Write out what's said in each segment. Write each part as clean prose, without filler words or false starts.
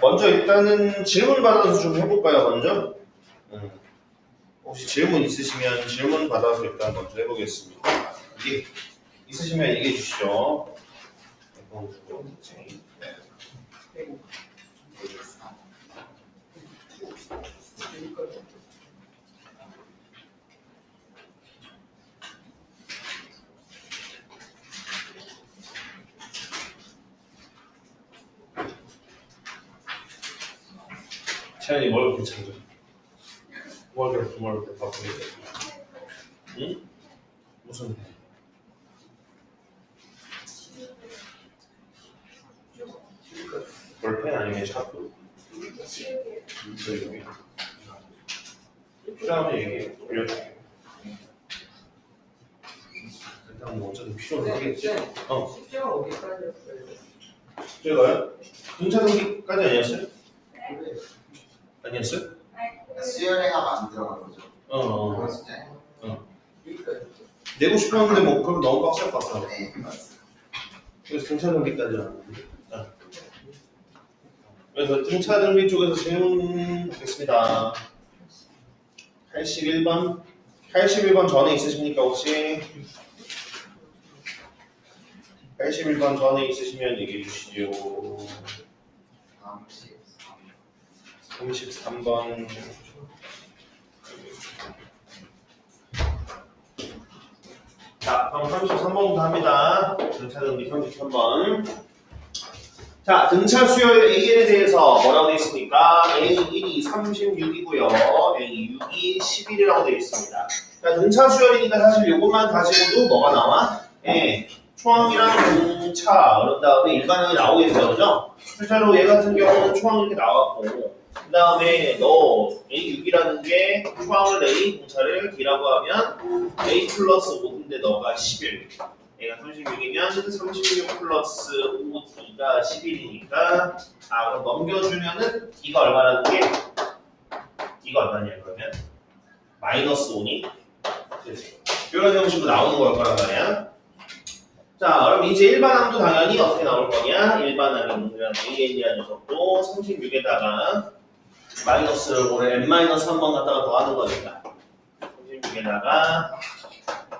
먼저 일단은 질문 받아서 좀 해볼까요, 먼저? 혹시 질문 있으시면 질문 받아서 일단 먼저 해보겠습니다. 이게 있으시면 얘기해 주시죠. 채연이 뭘 그렇게 찾아? 뭘 그렇게 바꾸게 돼? 응? 무슨? 볼펜 아니면 샤프? 저기 필요하면 얘기해. 올려줄게. 일단 뭐 어차피 필요는 하겠지. 숙제가 어디까지였어요? 제가요? 등차등기까지 아니었어요? 아니었어요? 수연이가 만들어간 거죠. 그거 숙제. 내고 싶었는데 뭐 그럼 너무 빡셀 것 같아. 네, 맞습니다. 그래서 등차등기까지 나왔는데. 그래서 등차등기 쪽에서 질문 보겠습니다. 81번 전에 있으십니까 혹시? 81번 전에 있으시면 얘기해 주시죠. 33번. 자, 그럼 33번부터 합니다. 등차등기 33번. 자, 등차 수열 AN에 대해서 뭐라고 되어 있습니까? A1이 36이고요. A6이 11이라고 되어 있습니다. 자, 등차 수열이니까 사실 이것만 가지고도 뭐가 나와? 초항이랑 등차, 그런 다음에 일반항이 나오겠죠, 그죠? 실제로 얘 같은 경우는 초항 이렇게 나왔고, 그 다음에 너 A6이라는 게 초항을 A, 등차를 B라고 하면 A 플러스 5인데 너가 11. 얘가 36이면 36 플러스 5D가 11이니까 그럼 넘겨주면은 D가 얼마라는 게? D가 얼마냐 그러면? 마이너스 5니? 그렇지. 이런 형식으로 나오는 걸 거란 말이야. 자, 그럼 이제 일반항도 당연히 어떻게 나올 거냐? 일반항이 AN이라는 녀석도 36에다가 마이너스를 오늘 n-1번 갖다가 더하는 거니까 36에다가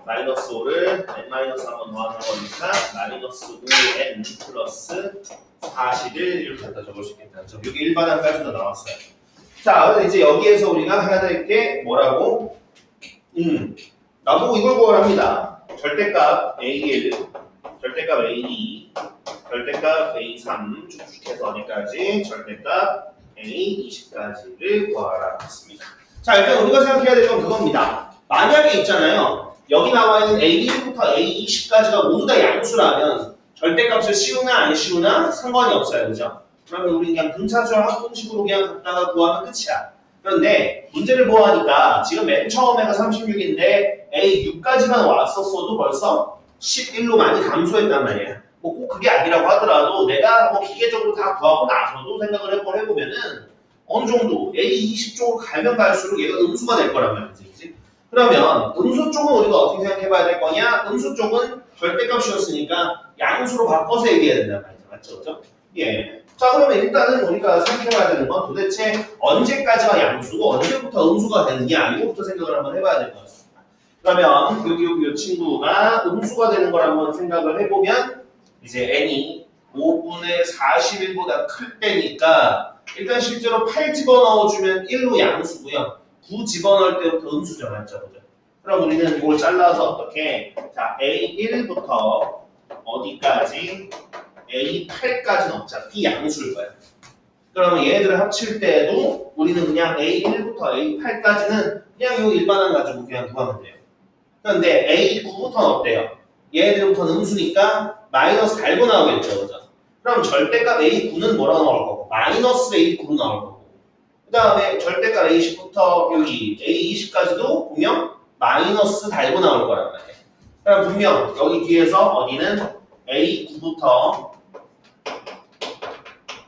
마이너스 5를 n-1번 더하는 거니까 마이너스 5n 플러스 41 이렇게 갖다 적을 수 있겠다. 여기 일반항까지도 나왔어요. 자, 그래서 이제 여기에서 우리가 해야 될 게 뭐라고? 나보고 이걸 구하랍니다. 절대값 A1, 절대값 A2, 절대값 A3 쭉쭉해서 어디까지? 절대값 A20까지를 구하라 했습니다. 자, 일단 우리가 생각해야 될 건 그겁니다. 만약에 있잖아요. 여기 나와 있는 A1부터 A20까지가 모두 다 양수라면 절대값을 씌우나 안 씌우나 상관이 없어요. 그죠? 그러면 우리 그냥 등차수열 합공식으로 그냥 갖다가 구하면 끝이야. 그런데 문제를 보아하니까 지금 맨 처음에가 36인데 A6까지만 왔었어도 벌써 11로 많이 감소했단 말이야. 뭐 꼭 그게 아니라고 하더라도 내가 뭐 기계적으로 다 구하고 나서도 생각을 해보면은 어느 정도 A20 쪽으로 가면 갈수록 얘가 음수가 될 거란 말이지. 그치? 그러면 음수 쪽은 우리가 어떻게 생각해봐야 될 거냐? 음수 쪽은 절대값이었으니까 양수로 바꿔서 얘기해야 된단 말이죠. 맞죠? 그죠? 예. 자, 그러면 일단은 우리가 생각해봐야 되는 건 도대체 언제까지가 양수고 언제부터 음수가 되느냐 이거부터 생각을 한번 해봐야 될 것 같습니다. 그러면 여기 이 친구가 음수가 되는 걸 한번 생각을 해보면 이제 n이 5분의 41보다 클 때니까 일단 실제로 8 집어넣어주면 1로 양수고요. 9 집어넣을 때부터 음수죠. 맞죠? 그죠? 그럼 우리는 이걸 잘라서 어떻게? 자, A1부터 어디까지? A8까지 넣자. B 양수일 거야. 그러면 얘네들을 합칠 때도 우리는 그냥 A1부터 A8까지는 그냥 이 일반항 가지고 그냥 구하면 돼요. 그런데 A9부터는 어때요? 얘네들부터는 음수니까 마이너스 달고 나오겠죠. 그죠? 그럼 절대값 A9는 뭐라고 나올 거고? 마이너스 A9로 나올 거고. 그 다음에 절대값 A10부터 여기 A20까지도 보면 마이너스 달고 나올 거란 말이에요. 그럼 분명 여기 뒤에서 어디는 A9부터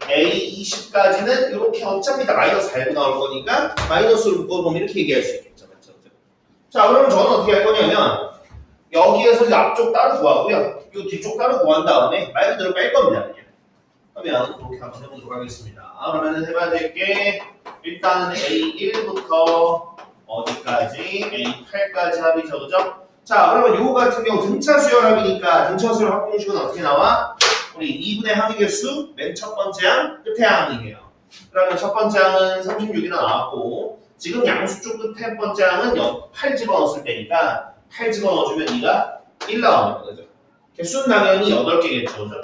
A20까지는 이렇게 어차피 다 마이너스 달고 나올 거니까 마이너스를 묶어보면 이렇게 얘기할 수 있겠죠. 맞죠? 자, 그러면 저는 어떻게 할 거냐면 여기에서 이제 앞쪽 따로 구하고요. 이 뒤쪽 따로 구한 다음에 말 그대로 뺄 겁니다. 그냥. 그러면 그렇게 한번 해보도록 하겠습니다. 그러면 해봐야 될 게 일단은 A1부터 어디까지? A8까지 합이죠, 그죠? 자, 그러면 요거 같은 경우 등차 수열합이니까 등차 수열 합공식은 어떻게 나와? 우리 2분의 항의 개수, 맨 첫 번째 항, 끝에 항이에요. 그러면 첫 번째 항은 36이나 나왔고, 지금 양수 쪽 끝에 첫 번째 항은 8 집어넣었을 때니까 8 집어넣어주면 2가 1 나옵니다, 그죠? 개수는 당연히 8개겠죠, 그죠?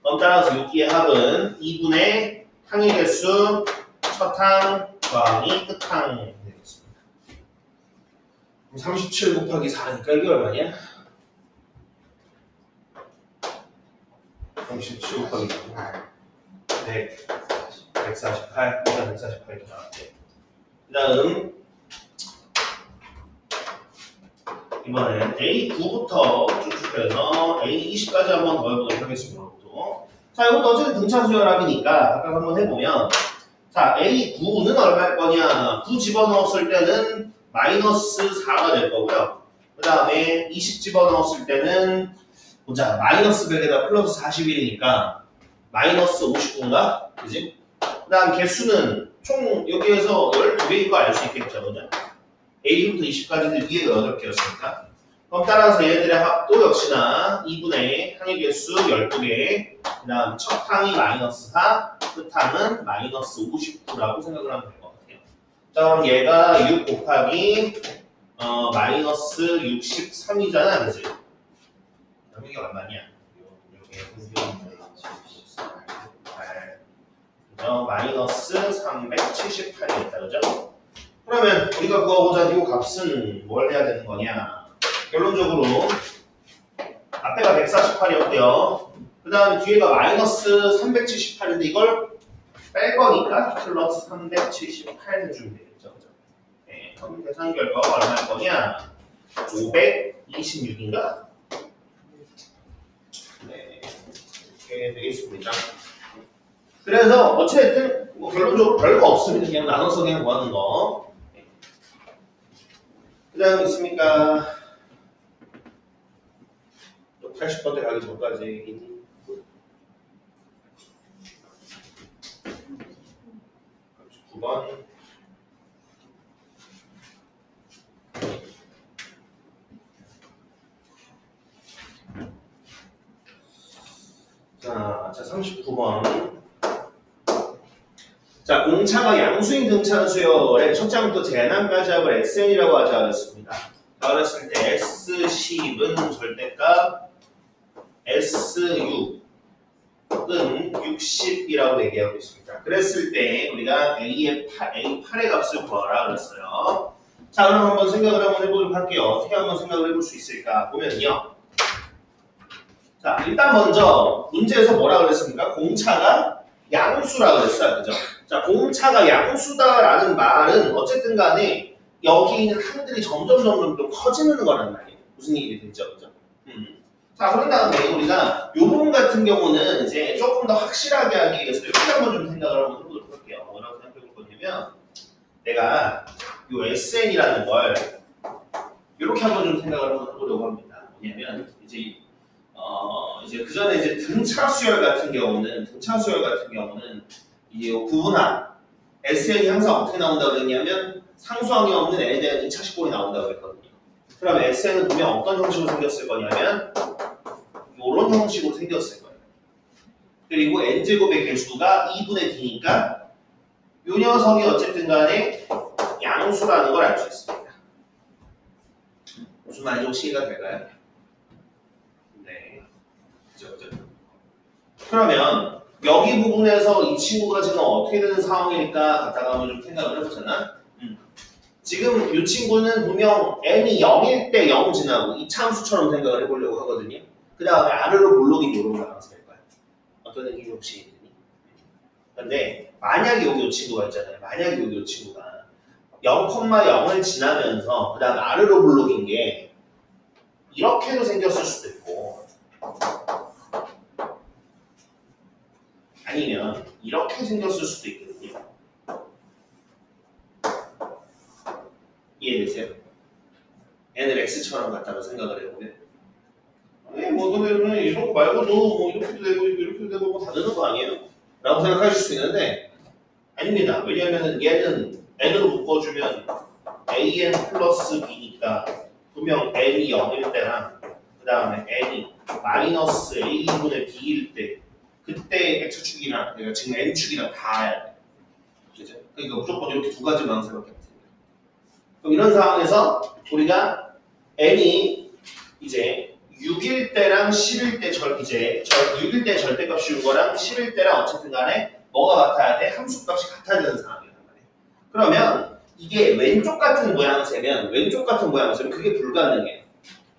그럼 따라서 6기의 합은 2분의 항의 개수, 첫 항, 더하기 끝 항 되겠습니다. 37 곱하기 4니까 이게 얼마냐? 37 곱하기 4. 148, 148 이렇게 나왔대. 그 다음 이번엔 A9부터 쭉쭉해서 A20까지 한번 더 해보도록 하겠습니다. 자, 이것도 어쨌든 등차 수열합이니까 각각 한번 해보면 자, A9는 얼마일 거냐? 9 집어넣었을 때는 마이너스 4가 될 거고요. 그 다음에 20 집어넣었을 때는 보자, 마이너스 100에다 플러스 41이니까 마이너스 59인가? 그지? 그 다음 개수는 총 여기에서 12개인 거 알 수 있겠죠, 그죠? A부터 20까지는 위에가 8개였으니까. 그럼 따라서 얘네들의 합도 역시나 2분의 항의 개수 12개, 그 다음 첫 항이 마이너스 4, 끝 항은 마이너스 59라고 생각을 하면 될 것 같아요. 자, 그럼 얘가 6 곱하기 마이너스 63이잖아, 그지? 그럼 이게 얼마냐? 마이너스 378이겠다, 그죠? 그러면 우리가 구하고자 이 값은 뭘 해야 되는 거냐? 결론적으로 앞에가 148이었고요. 그 다음에 뒤에가 마이너스 378인데 이걸 뺄 거니까 플러스 378 해주면 되겠죠, 그죠? 네, 그럼 계산 결과가 얼마일 거냐? 526인가? 네, 이렇게 되겠습니다. 그래서 어쨌든 뭐 결론적으로 별거 없으면 그냥 나눠서 그냥 구하는 거. 그 다음 있습니까? 80번대 가기 전까지 39번. 자, 39번. 자, 공차가 양수인 등차 수열의 첫 장부터 제한항까지 합을 SN이라고 하자 그랬습니다. 자, 그랬을 때 S10은 절대값, S6은 60이라고 얘기하고 있습니다. 그랬을 때 우리가 A8의 값을 구하라 그랬어요. 자, 그럼 한번 생각을 한번 해보도록 할게요. 어떻게 한번 생각을 해볼 수 있을까? 보면요. 자, 일단 먼저 문제에서 뭐라 그랬습니까? 공차가 양수라 그랬어요. 그죠? 자, 공차가 양수다라는 말은 어쨌든 간에 여기 있는 항들이 점점 좀 커지는 거란 말이에요. 무슨 얘기 됐죠? 그죠? 자, 그런 다음에 우리가 이 부분 같은 경우는 이제 조금 더 확실하게 하기 위해서 이렇게 한번 좀 생각을 한번 해보도록 할게요. 뭐라고 생각해 볼 거냐면 내가 이 SN이라는 걸 이렇게 한번 좀 생각을 한번 해보려고 합니다. 뭐냐면 이제 그 전에 이제 등차 수열 같은 경우는 이제 부분항 SN이 항상 어떻게 나온다고 그랬냐면 상수항이 없는 n에 대한 2차식꼴이 나온다고 했거든요. 그럼 SN은 보면 어떤 형식으로 생겼을 거냐면 이런 형식으로 생겼을 거예요. 그리고 n제곱의 개수가 2분의 d니까 이 녀석이 어쨌든 간에 양수라는 걸 알 수 있습니다. 무슨 말인지 혹시 이해가 될까요? 네. 그죠. 그러면 여기 부분에서 이 친구가 지금 어떻게 되는 상황일까 갖다가 한번 좀 생각을 해보잖아. 지금 이 친구는 분명 n이 0일 때 0 지나고 이차함수처럼 생각을 해보려고 하거든요. 그 다음에 아래로 볼록이 이런 거 나와서 될 거야. 어떤 얘기 혹시 있니? 근데 만약에 여기 이 친구가 있잖아요. 만약에 여기 이 친구가 0,0을 지나면서 그 다음에 아래로 볼록인 게 이렇게도 생겼을 수도 있고 아니면 이렇게 생겼을 수도 있거든요. 이해되세요? n을 x처럼 갖다가 생각을 해보면 뭐 근데 이런 거 말고도 뭐 이렇게도 되고 이렇게도 다르는 거 아니에요? 라고 생각하실 수 있는데 아닙니다. 왜냐하면 얘는 n으로 묶어주면 an 플러스 b니까 분명 n이 0일 때랑 그 다음에 n이 마이너스 a분의 b일 때 그때 x축이랑 내가 지금 n축이랑 다 해야 돼. 그죠? 그러니까 무조건 이렇게 두 가지 방식밖에 없습니다. 그럼 이런 상황에서 우리가 n이 이제 6일 때랑 10일 때 6일 때 절대값 씌운 거랑 10일 때랑 어쨌든 간에 뭐가 같아야 돼? 함수값이 같아야 되는 상황이란 말이에요. 그러면 이게 왼쪽 같은 모양새면 그게 불가능해요.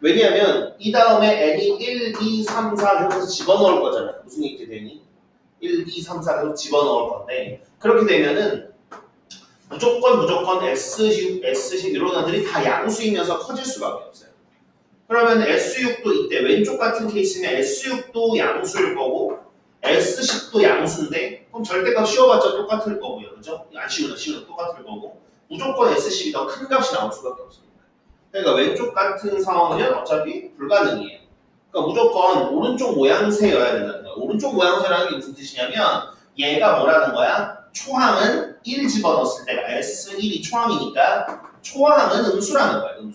왜냐하면 이 다음에 n이 1, 2, 3, 4 해서 집어넣을 거잖아요. 무슨 얘기 되니? 1, 2, 3, 4 해서 집어넣을 건데 그렇게 되면은 무조건 S10 이런 애들이 다 양수이면서 커질 수밖에 없어요. 그러면 S6도 이때 왼쪽 같은 케이스면 S6도 양수일 거고 S10도 양수인데 그럼 절대값 씌워봤자 똑같을 거고요. 그죠? 안 씌우나 똑같을 거고 무조건 S10이 더 큰 값이 나올 수밖에 없습니다. 그러니까 왼쪽 같은 상황은 어차피 불가능이에요. 그러니까 무조건 오른쪽 모양새여야 된다는 거예요. 오른쪽 모양새라는 게 무슨 뜻이냐면 얘가 뭐라는 거야? 초항은 1 집어넣었을 때가 S1이 초항이니까 초항은 음수라는 거예요.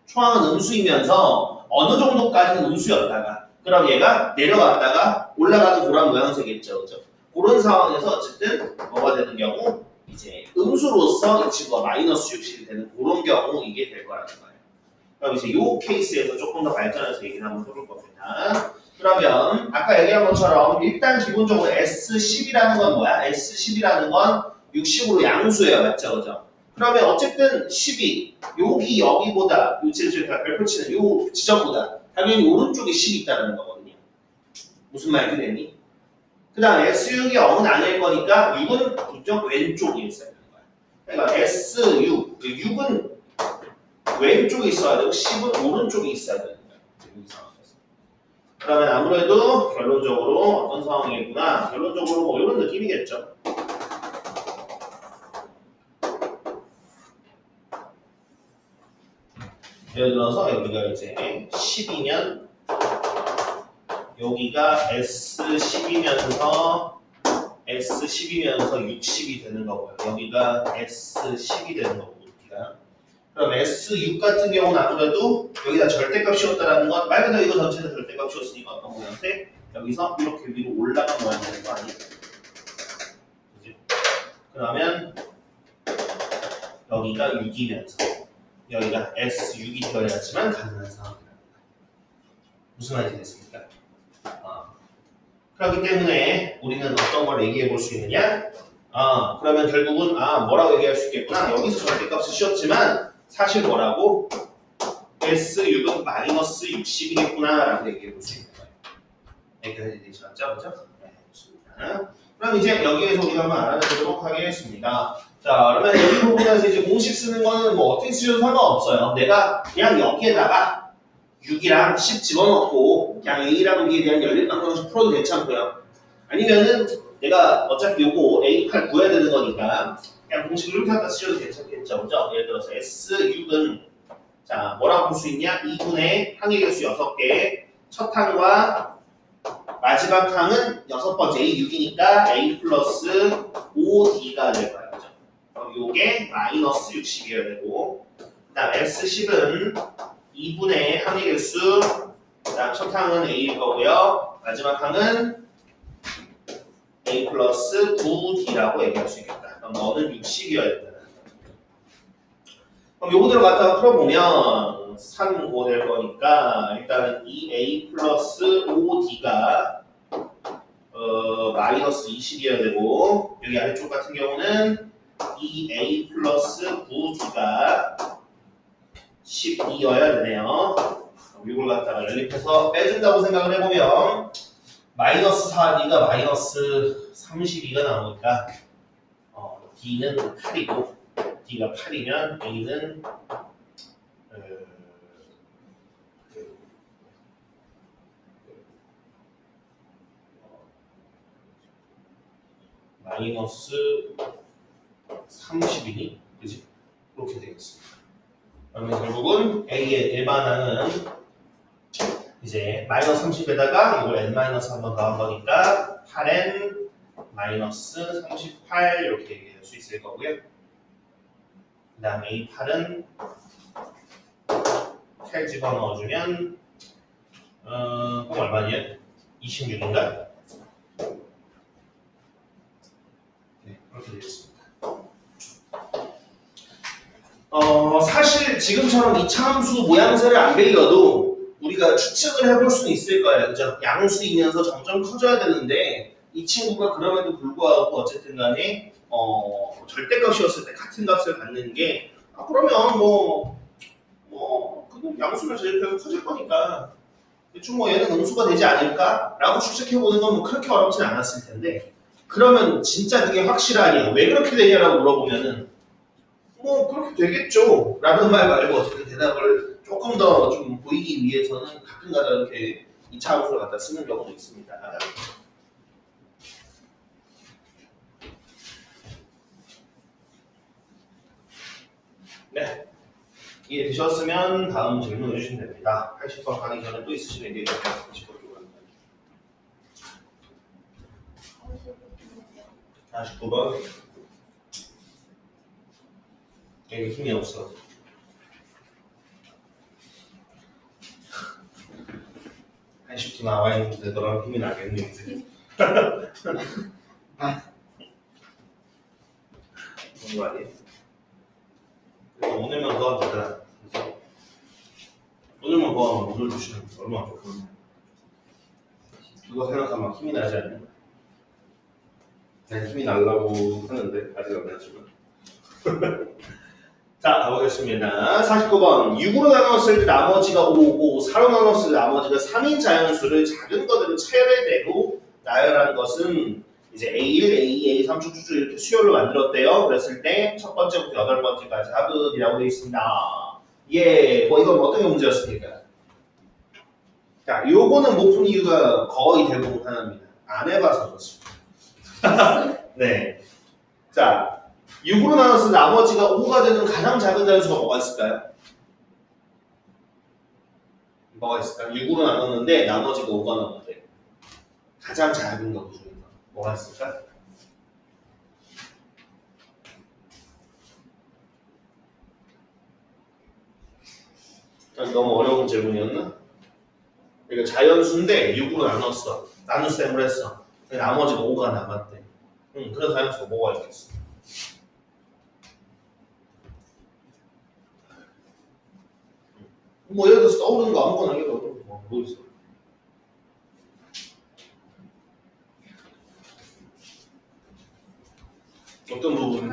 초항은 음수이면서 어느 정도까지는 음수였다가 그럼 얘가 내려갔다가 올라가는 그런 모양새겠죠. 그죠? 그런 상황에서 어쨌든 뭐가 되는 경우 이제 음수로서 이 친구가 마이너스 60이 되는 그런 경우 이게 될 거라는 거예요. 그럼 이제 이 케이스에서 조금 더 발전해서 얘기를 한번 해볼 겁니다. 그러면 아까 얘기한 것처럼 일단 기본적으로 S10이라는 건 뭐야? S10이라는 건 60으로 양수예요. 맞죠? 그죠? 그러면 어쨌든 10이 여기보다 제가 별표치는 요 지점보다 당연히 오른쪽에 10이 있다는 거거든요. 무슨 말이 되니? 그 다음 S6이 0은 아닐 거니까 6은 무조건 왼쪽에 있어야 되는 거야. 그러니까 S6, 6은 왼쪽에 있어야 되고 10은 오른쪽에 있어야 되는 거야. 이 상황에서. 그러면 아무래도 결론적으로 어떤 상황이겠구나. 결론적으로 뭐 이런 느낌이겠죠. 예를 들어서 여기가 이제 10이면 여기가 S10이면서 60이 되는 거고요. 여기가 S10이 되는 거고 여기가. 그럼 S6 같은 경우는 아무래도 여기다 절대값 씌웠다라는 건 말 그대로 이거 전체는 절대값 씌웠으니까 어떤 모양새? 여기서 이렇게 위로 올라간 모양이 되는 거 아니에요? 그치? 그러면 여기가 6이면서 여기가 S6이 되어야지만 가능한 상황입니다. 무슨 말인지 됐습니까? 그렇기 때문에 우리는 어떤 걸 얘기해 볼 수 있느냐? 그러면 결국은 뭐라고 얘기할 수 있겠구나. 여기서 절대값을 씌웠지만 사실 뭐라고? S6은 마이너스 60이겠구나 라고 얘기해 볼 수 있는 거예요. 여기까지 되셨죠? 그죠? 네, 좋습니다. 그럼 이제 여기에서 우리가 한번 알아보도록 하겠습니다. 자, 그러면 여기 부분에서 이제 공식 쓰는 거는 뭐 어떻게 쓰셔도 상관없어요. 내가 그냥 여기에다가 6이랑 10 집어넣고 그냥 A랑 B에 대한 연립방정식 풀어도 괜찮고요. 아니면은 내가 어차피 요거 A8 구해야 되는 거니까 그냥 공식을 이렇게 갖다 쓰셔도 괜찮겠죠. 그죠? 예를 들어서 S6은 자 뭐라고 볼 수 있냐? 2분의 항의계수 6개 첫 항과 마지막 항은 6번째 A6이니까 A 플러스 5D가 될 거예요. 그죠? 그럼 요게 마이너스 60이어야 되고 그 다음 S10은 2분의 항의계수 그다음 첫 항은 A일 거고요. 마지막 항은 A 플러스 9D라고 얘기할 수 있겠다. 그럼 너는 60이어야 된다. 그럼 요거들을 갖다가 풀어보면 3고 될 거니까 일단은 2A 플러스 5D가 마이너스 20이어야 되고 여기 아래쪽 같은 경우는 2A 플러스 9D가 12여야 되네요. 이걸 갖다가 연립해서 빼준다고 생각을 해보면 마이너스 4D가 마이너스 32가 나오니까 D는 8이고 D가 8이면 A는 마이너스 30이니? 그지? 그렇게 되겠습니다. 그러면 결국은 A의 일반항은 이제 마이너스 30에다가 이걸 n-1번 더한 거니까 8n 마이너스 38 이렇게 얘기할 수 있을 거고요. 그 다음에 이 8은 잘 집어넣어주면 그럼 얼마냐? 26인가? 네, 그렇게 되겠습니다. 사실 지금처럼 이차함수 모양새를 안 배워도 우리가 추측을 해볼 수는 있을 거예요. 그죠? 양수이면서 점점 커져야 되는데 이 친구가 그럼에도 불구하고 어쨌든 간에 절대값이었을 때 같은 값을 갖는 게 그러면 그건 양수를 제곱해서 커질 거니까 대충 얘는 음수가 되지 않을까라고 추측해보는 건 그렇게 어렵진 않았을 텐데 그러면 진짜 그게 확실하냐 왜 그렇게 되냐라고 물어보면은 그렇게 되겠죠 라는 말 말고 어쨌든 대답을 조금 더 좀 보이기 위해서는 가끔가다 이렇게 2차 함수를 갖다 쓰는 경우도 있습니다. 네, 이해되셨으면 다음 질문 해주시면 됩니다. 80번 가기 전에 또 있으시면 얘기해 주세요. 49번 여기 힘이 없어. 한식도 나와 있는데 너랑 힘이 나겠네 이제. 그런 거 아니에요? 오늘만 더 하자. 오늘만 더 하면 오늘 주시는 거 얼마나 좋겠네. 그거 생각하면 힘이 나지 않냐? 난 힘이 나려고 하는데 아직 안 나지만. 자, 가보겠습니다. 49번. 6으로 나눴을 때 나머지가 5고 4로 나눴을 때 나머지가 3인 자연수를 작은 것들은 차례대로 나열한 것은 이제 A1, A2, A3 쭉쭉쭉 이렇게 수열로 만들었대요. 그랬을 때 첫 번째부터 8번째까지 합은이라고 되어 있습니다. 예, 이건 어떤 게 문제였습니까? 자, 요거는 못 푼 이유가 거의 대부분 하나입니다. 안 해봐서 그렇습니다. 네. 자, 6으로 나눴을 때 나머지가 5가 되는 가장 작은 자연수가 뭐가 있을까요? 뭐가 있을까요? 6으로 나눴는데 나머지가 5가 나왔대. 가장 작은 거 중에 뭐가 있을까? 너무 어려운 질문이었나? 그러니까 자연수인데 6으로 나눴어. 나눗셈을 했어. 나머지가 5가 남았대. 그런 자연수가 뭐가 있겠어? 예를 들어서 떠오르는 거 아무거나 얘기해도 뭐 있어? 어떤 부분?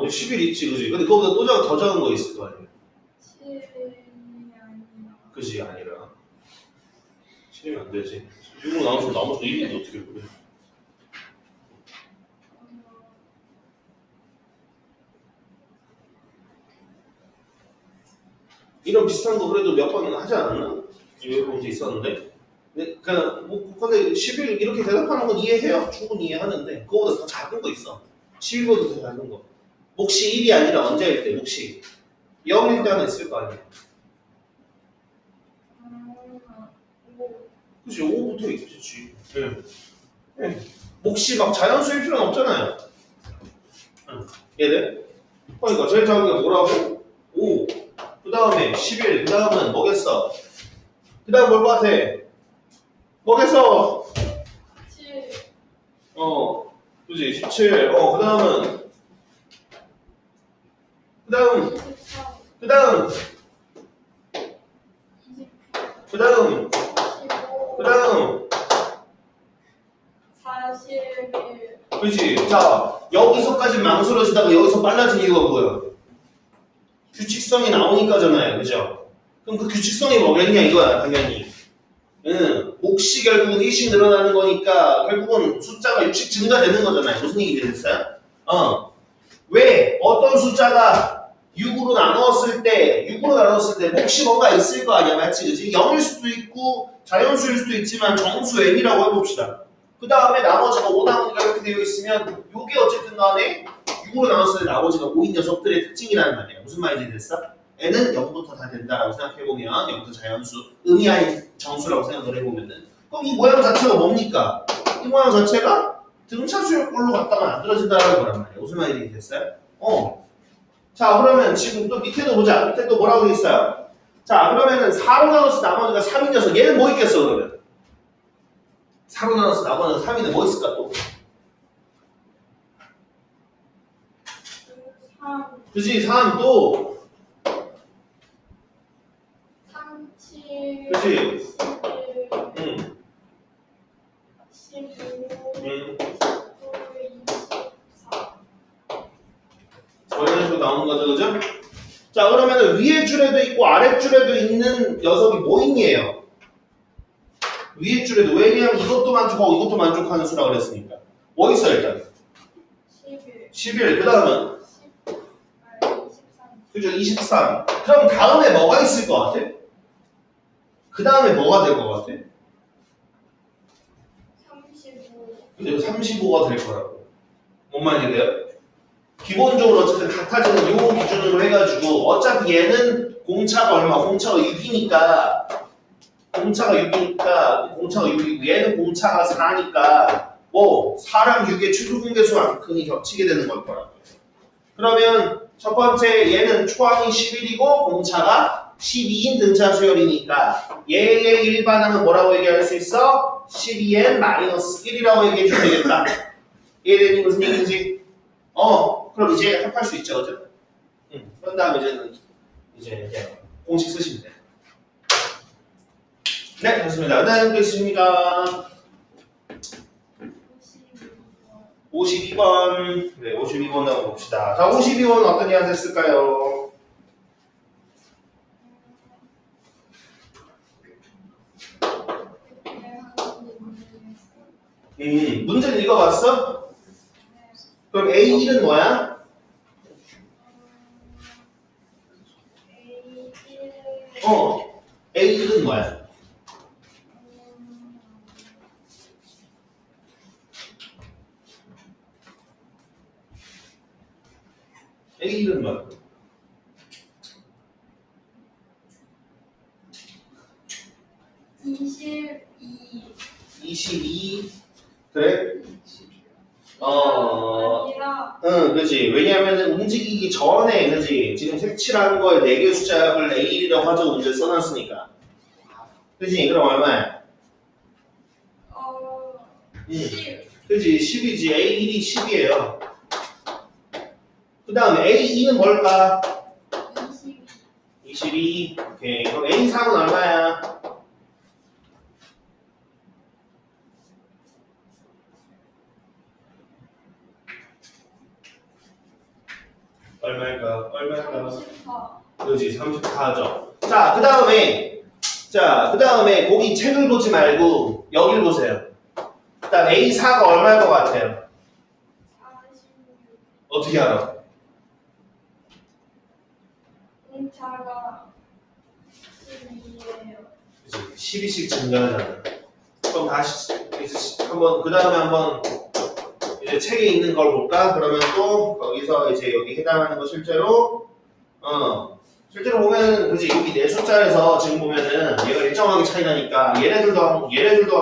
11? 10일 있지, 그지? 근데 그거보다 더 작은 거 있을 거 아니야? 7이 아니라 그지? 아니라 7이면 안 되지. 6으로 나눠서 나머지 1인데 어떻게 그래? 이런 비슷한 거 그래도 몇 번 하지 않았나? 이런 문제 있었는데. 근데 10일 이렇게 대답하는 건 이해해요. 충분히 이해하는데 그거보다 더 작은 거 있어. 10일보다 더 작은 거. 몫이 1이 아니라 언제일 때 몫이 0일 때 하나 있을 거 아니야. 그치? 5부터 있겠지. 네. 몫이 막 자연수일 필요는 없잖아요. 얘들. 그러니까 제일 작은 게 뭐라고? 5. 그 다음에 11. 그 다음은 뭐겠어? 그 다음 뭘 같아? 뭐겠어? 7 그지? 17. 그 다음은? 그 다음 24 그 다음 20 그 다음 15 그 다음 41 그지? 자, 여기서까지 망설여지다가 여기서 빨라진 이유가 뭐야? 규칙성이 나오니까잖아요. 그죠? 그럼 그 규칙성이 뭐겠냐 이거야 당연히. 몫이 결국은 1씩 늘어나는 거니까 결국은 숫자가 6씩 증가되는 거잖아요. 무슨 얘기 되겠어요? 왜? 어떤 숫자가 6으로 나눴을 때 몫이 뭔가 있을 거 아니야. 맞지? 그지? 0일 수도 있고 자연수일 수도 있지만 정수 n이라고 해봅시다. 그 다음에 나머지가 5 나오니까 이렇게 되어 있으면 이게 어쨌든 간에 6으로 나눴을 때 나머지가 5인 녀석들의 특징이라는 말이야. 무슨 말인지 됐어? n은 0부터 다 된다라고 생각해보면 0부터 자연수, 의미 아닌 정수라고 생각을 해보면은 그럼 이 모양 자체가 뭡니까? 이 모양 자체가 등차 수열꼴로 갖다가 만들어진다는 거란 말이에요. 무슨 말이 됐어요? 자, 그러면 지금 또 밑에도 보자. 밑에 또 뭐라고 돼 있어요? 자, 그러면은 4로 나눠서 나머지가 3인 녀석. 얘는 뭐 있겠어, 그러면? 4로 나눠서 나머지가 3인데 뭐 있을까, 또? 3, 그지? 3 또. 3, 7, 그치? 11, 응. 15, 19, 24. 이런 식으로 나오는 거죠, 그죠? 자, 그러면은 위에 줄에도 있고 아래 줄에도 있는 녀석이 뭐인이에요? 위에 줄에도 왜냐면 이것도 만족하고 이것도 만족하는 수라고 그랬으니까. 뭐 있어 일단? 11, 11. 그 다음은 23, 그죠? 23. 그럼 다음에 뭐가 있을 것 같아? 그 다음에 뭐가 될 것 같아? 35, 그죠? 35가 될 거라고. 뭔 말이 돼요? 기본적으로 어쨌든 같아지는 요 기준으로 해가지고 어차피 얘는 공차가 얼마? 공차가 6이니까 공차가 6이고 얘는 공차가 4니까 뭐 4랑 6의 최소 공개수만큼이 겹치게 되는 걸 거라고. 그러면 첫 번째 얘는 초항이 11이고 공차가 12인 등차 수열이니까 얘의 일반항은 뭐라고 얘기할 수 있어? 12n-1이라고 얘기해 주면 되겠다. 이해되니 무슨 얘기인지? 그럼 이제 합할 수 있죠, 그죠? 그런 다음에 이제 공식 쓰시면 돼요. 네, 좋습니다. 그 다음 또 있습니까? 52번. 네, 52번 한번 봅시다. 자, 52번은 어떤 얘한테 쓸까요? 문제는 읽어봤어? 그럼 A1은 뭐야? A1은 뭐야? A1은 뭐야? 22. 그래? 아니라 그지. 왜냐하면 움직이기 전에, 그지. 지금 색칠한 거에 4개 숫자를 A1이라고 하자고 문제 써놨으니까. 그지. 그럼 얼마야? 10, 그지. 10이지. A1이 10이에요. 그 다음에 A2는 뭘까? 22, 22. 오케이. 그럼 A3은 얼마야? 얼마일까? 34, 그렇지, 34죠. 자, 그 다음에 거기 책을 보지 말고 여길 보세요. 일단 A4가 얼마일 것 같아요? 46, 어떻게 알아? 공차가 12예요. 그치, 12씩 증가하잖아. 그럼 다시 한번 그 다음에 한번 이제 책에 있는 걸 볼까? 그러면 또 거기서 이제 여기 해당하는 거 실제로 보면은 그지 여기 네 숫자에서 지금 보면은 얘가 일정하게 차이 나니까 얘네들도 한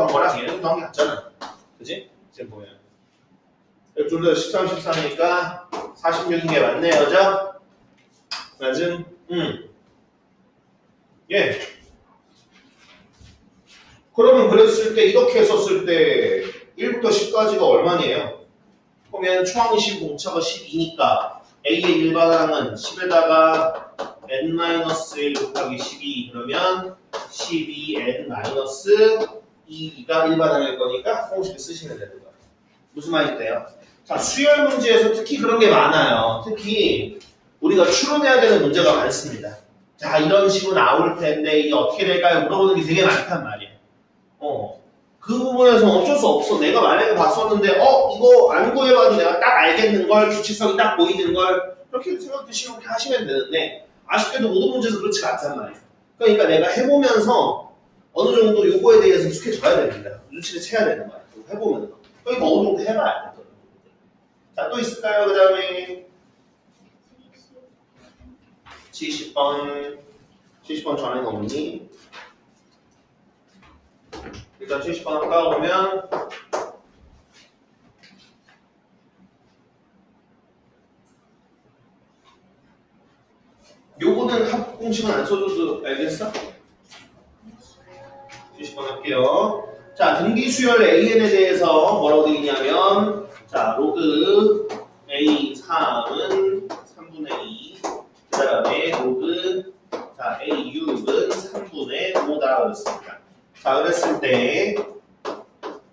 거랑 얘네들도 한 게 같잖아. 그지? 지금 보면 둘 다 13, 14니까 46인 게 맞네요, 그죠? 맞음? 예. 그러면 그랬을 때 이렇게 썼을 때 1부터 10까지가 얼마네요? 그러면 초항이 10, 공차가 12니까 A의 일반항은 10에다가 n-1 곱하기 12 그러면 12n-2가 일반항일 거니까 공식을 쓰시면 되는 거예요. 무슨 말인데요? 자, 수열 문제에서 특히 그런 게 많아요. 특히 우리가 추론해야 되는 문제가 많습니다. 자, 이런 식으로 나올 텐데 이게 어떻게 될까요? 물어보는 게 되게 많단 말이에요. 그 부분에서 어쩔 수 없어. 내가 만약에 봤었는데 이거 안 구해봐도 내가 딱 알겠는 걸, 규칙성이 딱 보이는 걸 그렇게 생각드시면 그렇게 하시면 되는데 아쉽게도 모든 문제에서 그렇지 않단 말이에요. 그러니까 내가 해보면서 어느 정도 요거에 대해서 익숙해져야 됩니다. 눈치를 채야 되는 거예요. 해보면서. 그러니까 어느 정도 해봐야 돼요. 자, 또 있을까요? 그 다음에 70번 전에는 없니? 일단 70번 아까 보면 요거는 합 공식은 안 써줘도 알겠어? 70번 할게요. 자, 등기 수열 AN에 대해서 뭐라고 되어 있냐면 자, 로그 A3은 3분의 2, 그 다음에 로그 자, A6은 3분의 5다 그랬습니다. 자, 그랬을 때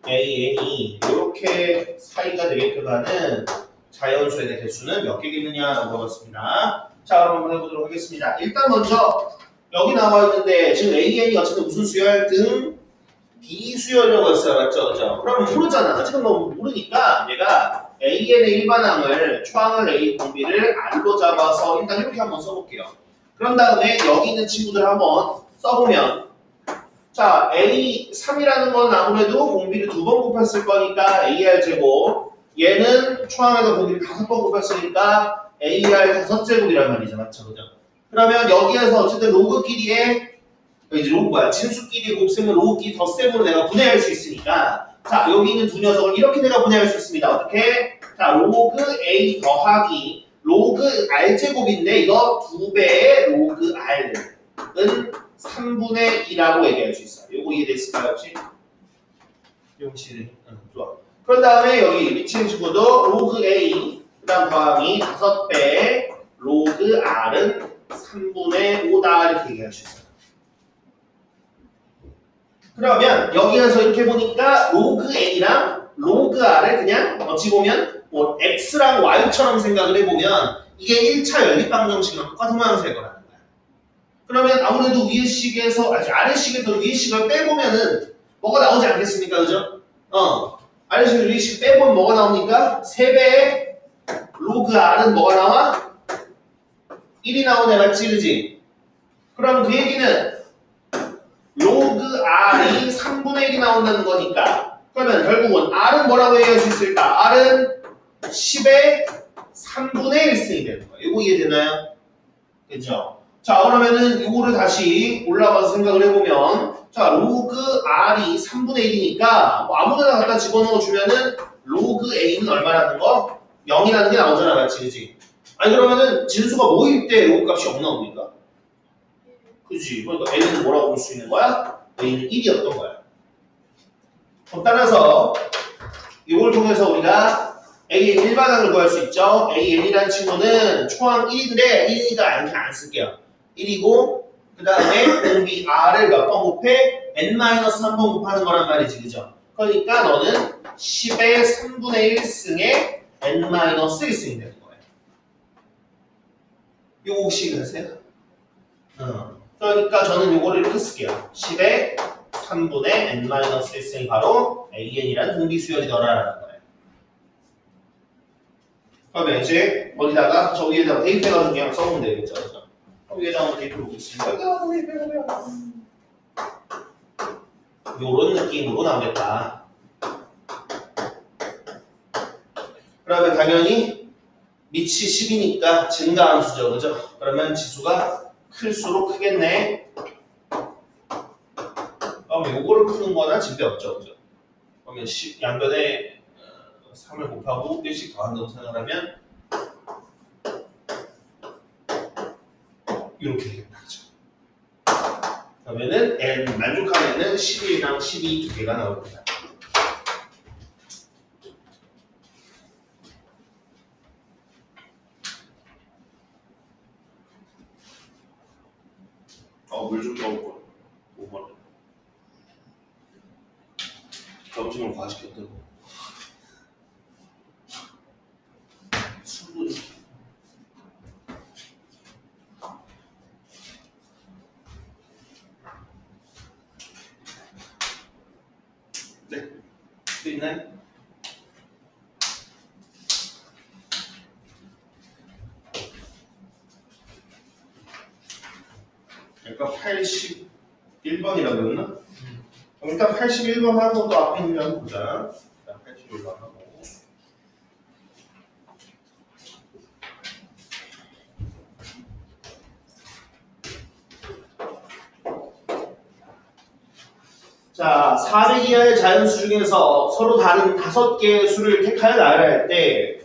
AN이 이렇게 사이가 되게끔 하는 자연수의 개수는 몇 개겠느냐라고 물어봤습니다. 자, 그럼 한번 해보도록 하겠습니다. 일단 먼저 여기 나와 있는데 지금 AN이 어쨌든 무슨 수열? 등 비수열이라고 했어요. 맞죠? 그죠? 그럼 모르잖아. 아직은 너무 모르니까 얘가 AN의 일반항을 초항을 A 공비를 R로 잡아서 일단 이렇게 한번 써볼게요. 그런 다음에 여기 있는 친구들 한번 써보면 자, A3이라는 건 아무래도 공비를 2번 곱했을 거니까 AR 제곱 얘는 초항에서 공비를 5번 곱했으니까 AR 5제곱이란 말이죠. 맞죠? 그죠? 그러면 여기에서 어쨌든 로그끼리의 이제 로그 뭐야? 진수끼리 곱셈을 로그끼리 덧셈으로 내가 분해할 수 있으니까 자, 여기 있는 두 녀석을 이렇게 내가 분해할 수 있습니다. 어떻게? 자, 로그 A 더하기 로그 R제곱인데 이거 2배의 로그 R은 3분의 2라고 얘기할 수 있어요. 요거 이해됐을까요? 혹시? 혹시 좋아. 그런 다음에 여기 미치는 친구도 로그 A 그 다음 더하기 5배 로그 R은 3분의 5다 이렇게 얘기할 수 있어요. 그러면 여기에서 이렇게 보니까 로그 A랑 로그 R을 그냥 어찌 보면 뭐 X랑 Y처럼 생각을 해보면 이게 1차 연립방정식이랑 똑같은 모양새일 거라는 거야. 그러면 아무래도 위의 식에서 아래 식에서 위의 식을 빼보면은 뭐가 나오지 않겠습니까? 그죠? 아래 식에서 위의 식 빼보면 뭐가 나옵니까? 3배의 로그 R은 뭐가 나와? 1이 나오네. 맞지? 그지? 그럼 그 얘기는 로그 R이 3분의 1이 나온다는 거니까 그러면 결국은 R은 뭐라고 얘기할 수 있을까? R은 10의 3분의 1승이 되는 거예요. 이거 이해되나요? 그죠? 자, 그러면은 이거를 다시 올라가서 생각을 해보면 자, 로그 R이 3분의 1이니까 뭐 아무데나 갖다 집어넣어주면은 로그 A는 얼마라는 거? 0이라는 게 나오잖아. 맞지? 그지? 아니 그러면은 진수가 뭐일 때 로그 값이 0 나옵니까? 그지? 그러니까 A는 뭐라고 볼 수 있는 거야? A는 1이었던 거야. 그럼 따라서 이걸 통해서 우리가 A의 일반항을 구할 수 있죠. AN이라는 친구는 초항 1인데 1이니까 안 쓸게요. 1이고 그 다음에 공비 R을 몇 번 곱해? N-3번 곱하는 거란 말이지. 그죠? 그러니까 너는 10의 3분의 1승에 N-1승이 되는 거예요. 요거 혹시 아세요? 그러니까 저는 요거를 이렇게 쓸게요. 10의 3분의 N-1승이 바로 AN이라는 등비수열이더라라는 거예요. 그러면 이제 어디다가 저 위에다가 대입해가지고 그냥 써보면 되겠죠. 그죠? 위에다가 한번 대입해보겠습니다. 요런 느낌으로 나오겠다. 그러면 당연히 밑이 10이니까 증가함수죠. 그죠? 그러면 지수가 클수록 크겠네. 그러면 요거를 푸는 거나 진배 없죠. 그죠? 그러면 10 양변에 3을 곱하고 1씩 더한다고 생각하면 이렇게 되겠다. 그죠? 그러면은 n 만족하면은 11이랑 12 두 개가 나옵니다. 물 좀 넣을 걸. 5번. 점심을 과시켰더니 술도 네. 또 있나요? 아까 81번이라고 그랬나? 그럼 일단 81번 하고 또 앞에 있는 거 한번 보자. 일단 81번 하고. 자, 400 이하의 자연수 중에서 서로 다른 5개의 수를 택하여 나열할 때,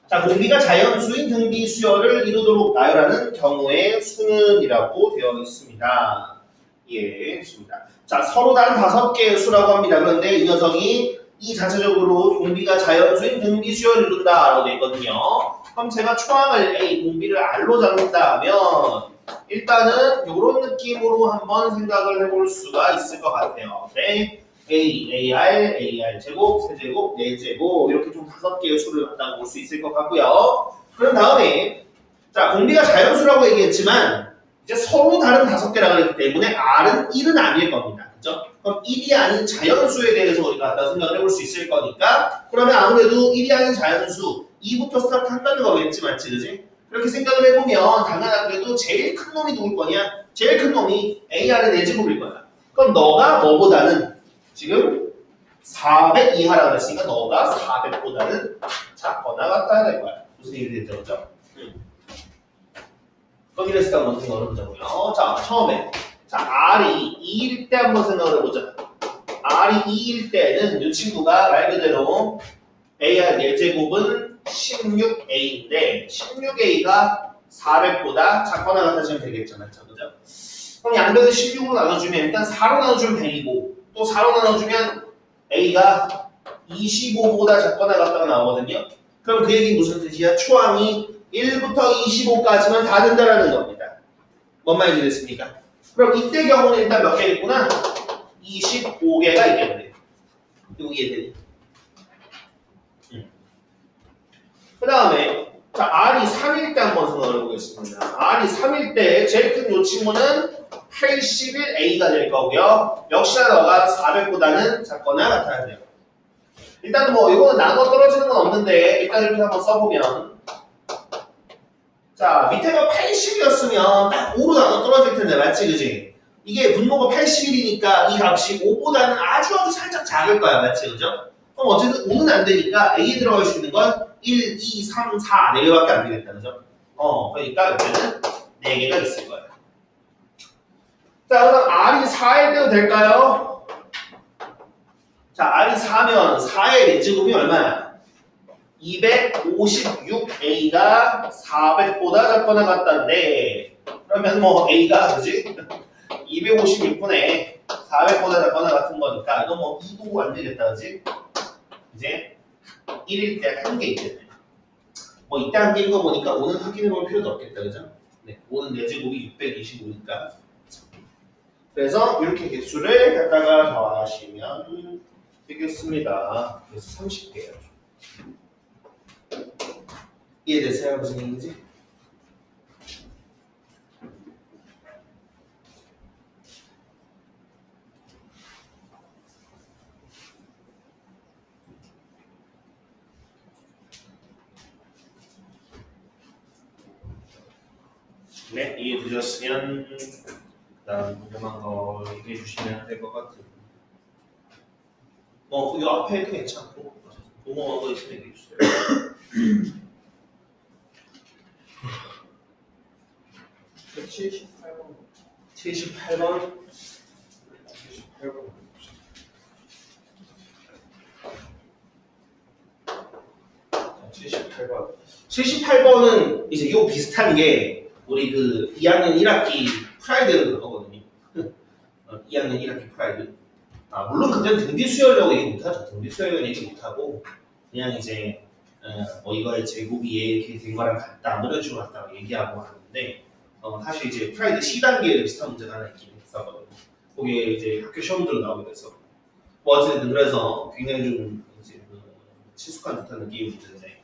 자, 공비가 자연수인 등비 수열을 이루도록 나열하는 경우의 수는 이라고 되어 있습니다. 예, 좋습니다. 자, 서로 다른 5개의 수라고 합니다. 그런데 이 녀석이 이 자체적으로 공비가 자연수인 등비 수열을 이룬다 라고 되어 있거든요. 그럼 제가 초항을 A, 공비를 R로 잡는다 하면 일단은 이런 느낌으로 한번 생각을 해볼 수가 있을 것 같아요. 네. A, AR, AR 제곱, 세제곱, 네제곱 이렇게 좀 5개의 수를 갖다 볼 수 있을 것 같고요. 그런 다음에 자 공비가 자연수라고 얘기했지만 이제 서로 다른 5개라고 했기 때문에 R은 1은 아닐 겁니다. 그죠? 그럼 1이 아닌 자연수에 대해서 우리가 갖다 생각을 해볼 수 있을 거니까 그러면 아무래도 1이 아닌 자연수 2부터 스타트 한다는 거겠지 맞지 그지? 그렇게 생각을 해보면 당연하게도 제일 큰 놈이 누굴 거냐? 제일 큰 놈이 AR의 네제곱일 거야. 그럼 너가 뭐보다는 지금 400 이하라고 했으니까 너가 400보다는 작거나 같아야 될 거야. 무슨 얘기 됐죠? 그죠? 그럼 이랬을 때 한번 생각을 해보자고요. 자, 처음에 자 R이 2일 때 한번 생각을 해보자. R이 2일 때는 이 친구가 말 그대로 AR 4제곱은 16A인데 16A가 400보다 작거나 같아지면 되겠죠. 맞죠? 그죠? 그럼 양변을 16으로 나눠주면 일단 4로 나눠주면 100이고 또 4로 나눠주면 A가 25보다 작거나 같다가 나오거든요. 그럼 그 얘기는 무슨 뜻이야? 초항이 1부터 25까지만 다 된다라는 겁니다. 뭔 말인지 됐습니까? 그럼 이때 경우는 일단 몇 개 있구나? 25개가 있겠네. 여기 얘들이. 그 다음에 자 R이 3일 때 한번 생각을 해보겠습니다. R이 3일 때 제일 큰 요 친구는 81A가 될 거고요. 역시나 너가 400보다는 작거나 같아야 돼요. 일단 뭐 이거는 나눠 떨어지는 건 없는데 일단 이렇게 한번 써보면 자 밑에가 80이었으면 딱 5로 나눠 떨어질 텐데 맞지 그지? 이게 분모가 81이니까 이 값이 5보다는 아주 살짝 작을 거야 맞지 그죠? 그럼 어쨌든 5는 안 되니까 A에 들어갈 수 있는 건 1, 2, 3, 4, 4개밖에 안 되겠다 그죠? 그러니까 여기는 4개가 있을 거야. 자 그럼 R이 4일 때도 될까요? 자 R이 4면 4의 4제곱이 얼마야? 256A가 400보다 작거나 같다인데 그러면 뭐 A가 그지? 256분의 400보다 작거나 같은 거니까 이건 뭐 2도 안 되겠다 그지? 이제 1일 때 한 개 있겠네. 뭐 이때 한 개인 거 보니까 5는 확인해 볼 필요도 없겠다 그죠? 네, 5는 4제곱이 625니까 그래서 이렇게 개수를 갖다가 더하시면 되겠습니다. 그래서 30개예요. 이해되세요? 무슨 얘기인지? 네, 이해되셨으면 그다음 궁금한 거 얘기해 주시면 될 것 같아요. 이 앞에 해도 괜찮고 궁금한 거 있으면 얘기해 주세요. 78번. 78번. 78번. 78번은 이제 요 비슷한 게 우리 그 2학년 1학기 프라이드 그거거든요. 2학년 1학기 프라이드. 물론 그냥 등비 수열이라고 얘기 못하죠. 등비 수열이라고 얘기 못하고 그냥 이제 뭐 이거의 제곱이 이렇게 된 거랑 같다, 뭐 이런 식으로 같다고 얘기하고 하는데 사실 이제 프라이드 C단계에 비슷한 문제가 하나 있긴 했었거든요. 그게 이제 학교 시험들로 나오게 돼서 뭐 어쨌든 그래서 굉장히 좀 이제 친숙한 듯한 느낌이 드는데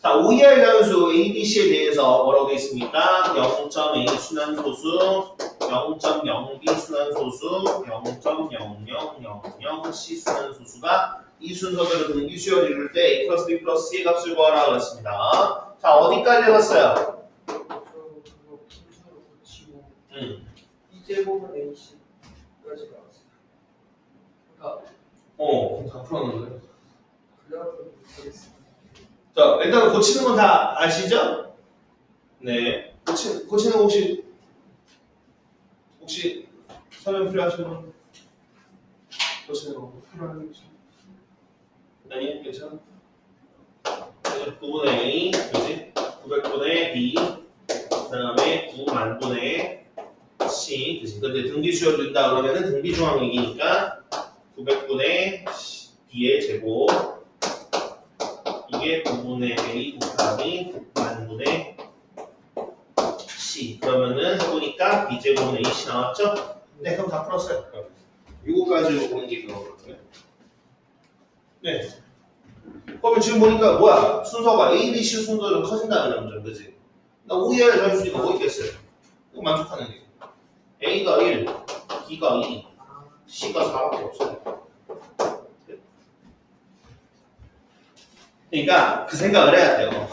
자, OER 자연수 A, B, C에 대해서 뭐라고 되어 있습니까? 0.A 순환소수, 0.0B 순환소수, 0.0000 C 순환소수가 이 순서대로 등비 수열을 이룰 때 A 플러스 B 플러스 C의 값을 구하라 그랬습니다. 자, 어디까지 해봤어요? 저 그거 분수로 고치고 2제곱은 AC까지 나왔어요. 그러니까 다 풀었는데. 그래가지고 모르겠습니다. 자, 일단 고치는 건 다 아시죠? 네. 고치는 거 혹시 설명 필요하신 분? 보세요. 불안이지. 아니, 괜찮아. 9분의 A, 그지? 900분의 B, 그 다음에 9만분의 C, 그지? 근데 등비 수열 준다 그러면은 등비 중앙 얘기니까 900분의 B의 제곱, 이게 9분의 A 곱하기 만분의 C. 그러면은 해보니까 B 제곱은 AC 나왔죠? 네, 그럼 다 풀었어요. 이거까지 보는 게 그거거든요. 네. 그러면 지금 보니까 뭐야? 순서가 A, B, C 순서는 커진다는 점점, 그지? 나 5이하를 잘 수니까 뭐 있겠어요? 이거 만족하는 게. A가 1, B가 2, C가 4밖에 없어요. 그러니까 그 생각을 해야 돼요.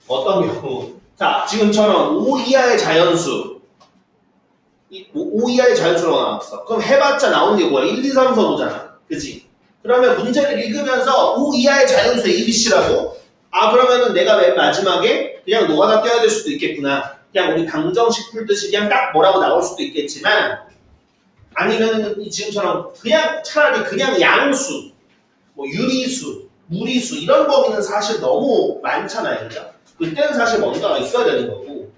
어떤 경우. 자, 지금처럼 5 이하의 자연수. 5 이하의 자연수로 나왔어. 그럼 해봤자 나오는 게 뭐야? 1, 2, 3, 4보잖아. 그치? 그러면 문제를 읽으면서 5 이하의 자연수 A, B, C라고? 아, 그러면은 내가 맨 마지막에 그냥 노가다 떼야 될 수도 있겠구나. 그냥 우리 방정식 풀듯이 그냥 딱 뭐라고 나올 수도 있겠지만, 아니면은 지금처럼 그냥 차라리 그냥 양수, 뭐 유리수, 무리수 이런 범위는 사실 너무 많잖아요. 그죠? 그때는 사실 뭔가가 있어야 되는 거고.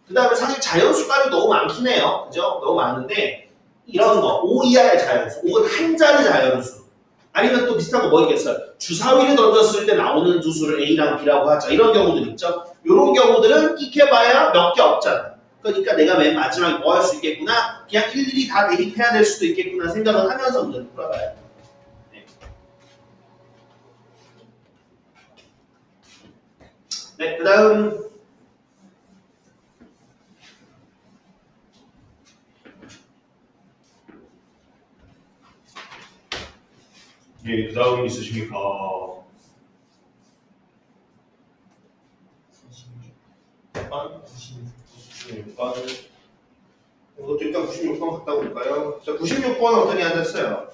그 다음에 사실 자연수 값이 너무 많긴 해요. 그죠? 너무 많은데, 이런 거, 5 이하의 자연수, 혹은 한 자리 자연수. 아니면 또 비슷한 거 뭐 있겠어요? 주사위를 던졌을 때 나오는 두 수를 A랑 B라고 하자. 이런 경우들 있죠? 이런 경우들은 끽해봐야 몇 개 없잖아. 그러니까 내가 맨 마지막에 뭐 할 수 있겠구나? 그냥 일일이 다 대입해야 될 수도 있겠구나 생각을 하면서 문제를 풀어봐요. 네, 그 다음. 예, 그 다음 있으십니까? 96번. 이것도 일단 96번 갔다 올까요? 자, 96번 어떤 애한테 했어요?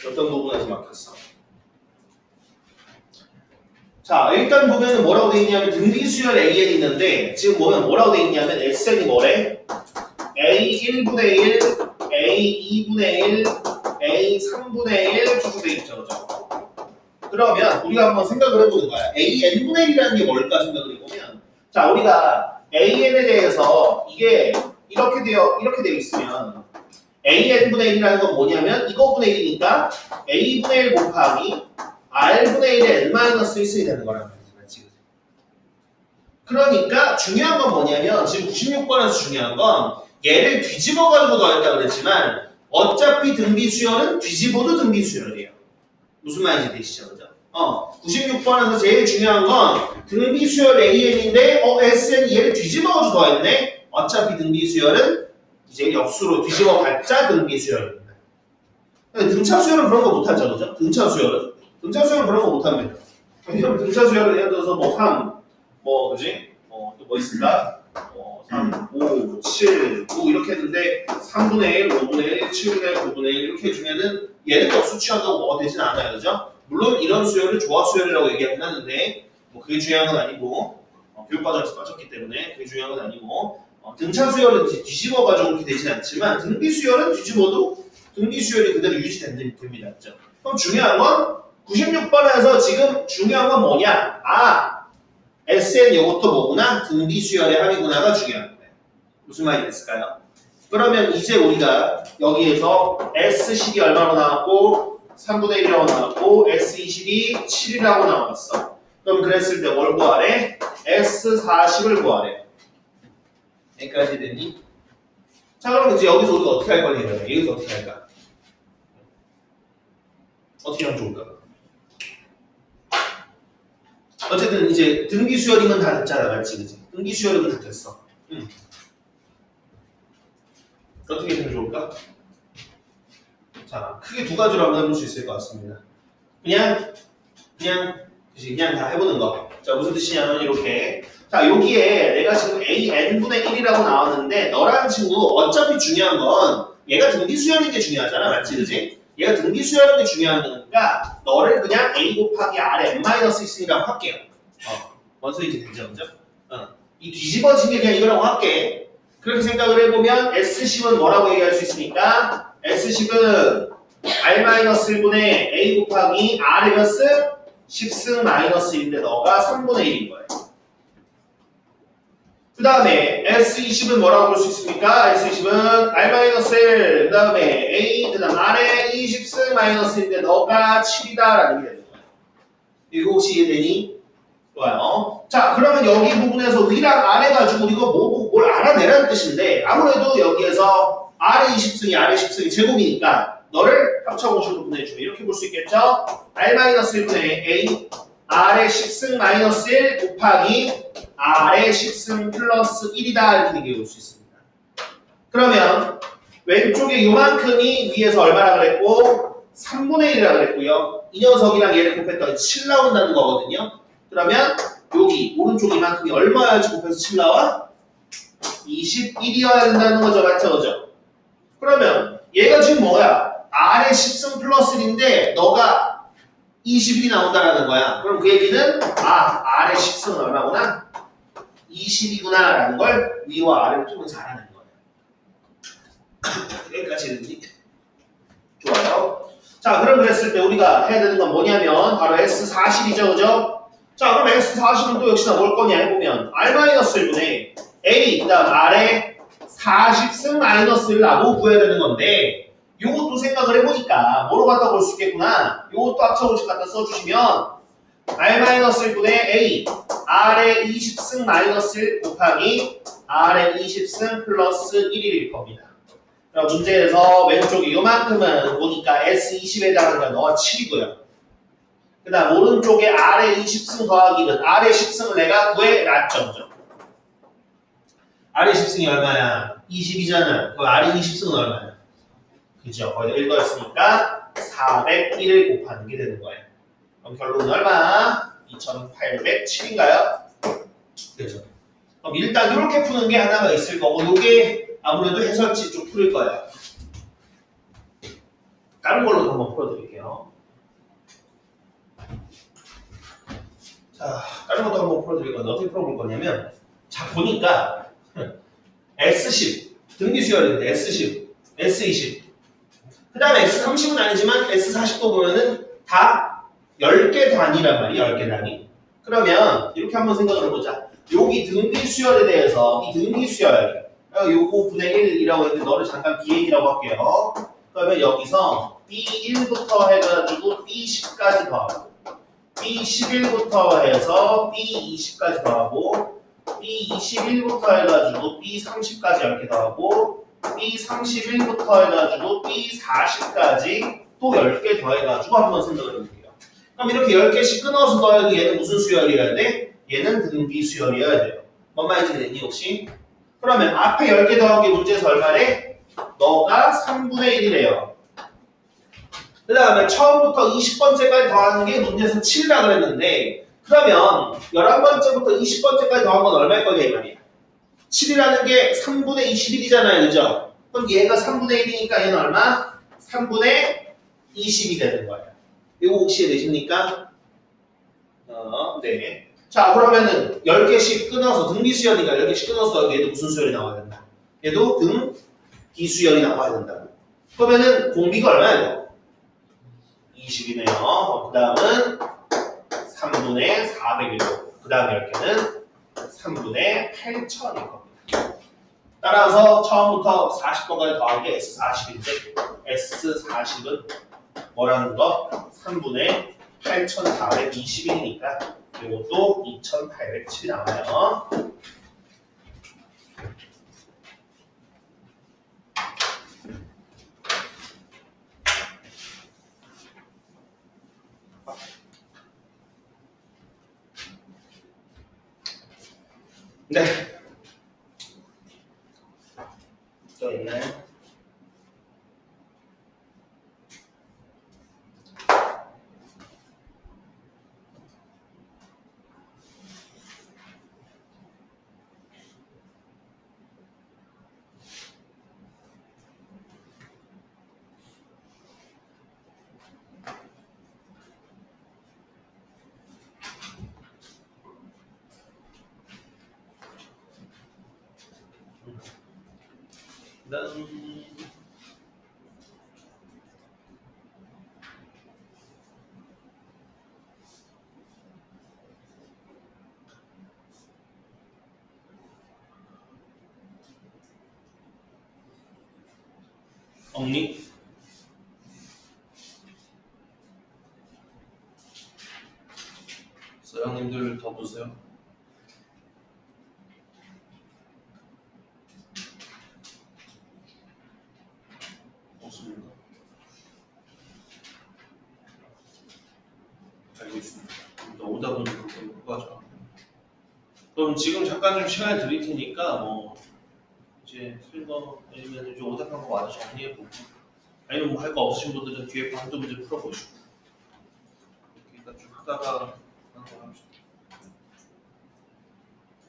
어떤 부분에서 막혔어? 자, 일단 보면은 뭐라고 돼 있냐면 등비수열 AN이 있는데 지금 보면 뭐라고 돼 있냐면 SN이 뭐래? A 1분의 1, A 2분의 1, A 3분의 1 주로 돼 있죠, 그죠? 그러면 우리가 한번 생각을 해보는 거야. AN분의 1이라는 게 뭘까 생각을 해보면, 자, 우리가 AN에 대해서 이게 이렇게 되어 있으면 AN분의 1이라는 건 뭐냐면 이거분의 1이니까 A분의 1 곱하기 R분의 1에 N-1이 되는 거란 말이지. 그러니까 중요한 건 뭐냐면 지금 96번에서 중요한 건 얘를 뒤집어가지고 더했다 그랬지만 어차피 등비수열은 뒤집어도 등비수열이에요. 무슨 말인지 되시죠? 그죠? 96번에서 제일 중요한 건 등비수열 AN인데 SN이 얘를 뒤집어가지고 더했네? 어차피 등비수열은 이제 역수로 뒤집어봤자 등비수열입니다. 근데 등차수열은 그런 거 못하죠. 그죠? 등차수열은 그런 거 못합니다. 왜냐면 등차수열은 예를 들어서 뭐 3, 그지? 또 뭐 있을까? 3, 5, 7, 9 이렇게 했는데 3분의 1, 5분의 1, 7분의 1, 9분의 1 이렇게 해주면은 얘는 역수 취한다고 뭐가 되진 않아요. 그죠? 물론 이런 수열을 조합수열이라고 얘기하긴 하는데 뭐 그게 중요한 건 아니고 교육과정에서 빠졌기 때문에 그게 중요한 건 아니고 등차수열은 뒤집어가지고 그렇게 되진 않지만 등비수열은 뒤집어도 등비수열이 그대로 유지됩니다. 그죠? 그럼 중요한 건 96번에서 지금 중요한 건 뭐냐? SN 이것도 뭐구나? 등비수열의 합이구나가 중요한 거예요. 무슨 말이 됐을까요? 그러면 이제 우리가 여기에서 S10이 얼마로 나왔고 3분의 1이라고 나왔고 S20이 7이라고 나왔어. 그럼 그랬을 때 뭘 구하래? S40을 구하래. 여기까지 됐니? 자, 그럼 이제 여기서 우리가 어떻게 할 거냐? 여기서 어떻게 할까? 어떻게 하면 좋을까? 어쨌든 이제 등기수열이면 다 됐잖아, 맞지? 그치? 등기수열이면 다 됐어. 어떻게 되면 좋을까? 자, 크게 두 가지로 한번 해볼 수 있을 것 같습니다. 그냥 다 해보는 거. 자, 무슨 뜻이냐면 이렇게. 자, 여기에 내가 지금 AN분의 1이라고 나왔는데 너라는 친구 어차피 중요한 건 얘가 등기수열인 게 중요하잖아, 맞지? 그치? 얘가 등기수열인 게 중요한 거니까 너를 그냥 A 곱하기 R에 N-1이라고 할게요. 뭔 소리인지 되죠? 그죠? 이 뒤집어진 게 그냥 이거라고 할게. 그렇게 생각을 해보면 S10은 뭐라고 얘기할 수 있습니까? S10은 R-1분의 A 곱하기 R의 몇 승? 10승 마이너스 1인데 너가 3분의 1인 거예요. 그 다음에 S20은 뭐라고 볼 수 있습니까? S20은 R-1, 그 다음에 A, 그 다음 R의 20승 마이너스 1인데 너가 7이다 라는 게 되는 거예요. 이거 혹시 이해되니? 좋아요. 자, 그러면 여기 부분에서 위랑 아래 가지고 이거 뭘 알아내라는 뜻인데 아무래도 여기에서 R의 20승이 R의 10승이 제곱이니까 너를 합쳐보시고 분해주면 이렇게 볼 수 있겠죠? R-1분의 A R의 10승 마이너스 1 곱하기 R의 10승 플러스 1이다 이렇게 얘기해 볼 수 있습니다. 그러면 왼쪽에 요만큼이 위에서 얼마나 그랬고 3분의 1이라고 그랬고요. 이 녀석이랑 얘를 곱했더니 7 나온다는 거거든요. 그러면 여기 오른쪽 이만큼이 얼마야지 곱해서 7 나와? 21이어야 된다는 거죠. 맞죠? 그죠? 그러면 얘가 지금 뭐야? R의 10승 플러스 1인데 너가 21이 나온다라는 거야. 그럼 그 얘기는 R의 10승은 얼마구나? 20이구나 라는 걸 위와 아래를 통해서 알아낸 거예요. 여기까지 됐니? 좋아요. 자, 그럼 그랬을 때 우리가 해야 되는 건 뭐냐면 바로 S40이죠. 그죠? 자, 그럼 S40은 또 역시나 뭘 거냐 해보면 R-1분의 A, 그 다음 R의 40승 마이너스 1라고 구해야 되는 건데 요것도 생각을 해보니까 뭐로 갖다 볼 수 있겠구나. 요것도 합쳐보식 갖다 써주시면 R-1분의 A, R의 20승 마이너스 1 곱하기 R의 20승 플러스 1일 겁니다. 그럼 문제에서 왼쪽에 요만큼은 보니까 S20에다가 넣어 7이고요. 그 다음 오른쪽에 R의 20승 더하기는 R의 10승을 내가 구해놨죠. 그죠? R의 10승이 얼마야? 20이잖아. 그 R의 20승은 얼마야? 그죠? 거기다 1 더했으니까 401을 곱하는 게 되는 거예요. 그럼 결론은 얼마? 2807인가요? 그죠? 그럼 일단 이렇게 푸는 게 하나가 있을 거고 이게 아무래도 해설지 좀 풀을 거예요. 다른 걸로 한번 풀어드릴게요. 자, 다른 것도 한번 풀어드릴 건데 어떻게 풀어볼 거냐면 자, 보니까 S10 등비수열인데 S10, S20 그 다음에 S30은 아니지만 S40도 보면은 다 10개 단위란 말이야. 10개 단위. 그러면 이렇게 한번 생각을 해보자. 여기 등비수열에 대해서 이 등비수열 요거 분의 1이라고 했는데 너를 잠깐 B1이라고 할게요. 그러면 여기서 B1부터 해가지고 B10까지 더하고 B11부터 해서 B20까지 더하고 B21부터 해가지고 B30까지 이렇게 더하고 B31부터 해가지고 B40까지 또 10개 더해가지고 한번 생각을 해볼게요. 그럼 이렇게 10개씩 끊어서 더해도 얘는 무슨 수열이어야 돼? 얘는 등비수열이어야 돼요. 뭔 말인지 되니 혹시? 그러면 앞에 10개 더한 게 문제에서 얼마래? 너가 3분의 1이래요. 그 다음에 처음부터 20번째까지 더하는 게 문제에서 7이라 그랬는데 그러면 11번째부터 20번째까지 더한 건 얼마일 거냐 이 말이야. 7이라는 게 3분의 21이잖아요. 그죠? 그럼 얘가 3분의 1이니까 얘는 얼마? 3분의 20이 되는 거예요. 이거 혹시 되십니까? 네. 자, 그러면은 10개씩 끊어서 등비수열이니까 10개씩 끊어서 얘도 무슨 수열이 나와야 된다? 얘도 등비수열이 나와야 된다. 그러면은 공비가 얼마예요? 20이네요. 그 다음은 3분의 400이고 그 다음 10개는 3분의 8천일 겁니다. 따라서 처음부터 40번까지 더한 게 S40인데 S40은 뭐라는 거? 3분의 8421이니까 이것도 2807이 나와요. 네. 또 있나요? 그다음 없니? 서양님들 더 보세요. 없습니다. 알겠습니다. 오다 보니 그렇게 못 가죠. 그럼 지금 잠깐 좀 시간을 드릴 테니까 뭐 이제 틀린 거 아니면 이제 오답한 거 마저 정리해보고 아니면 뭐 할 거 없으신 분들은 뒤에 거 한두 문제 풀어보시고 이렇게 일단 쭉 하다가 하는 거 합시다.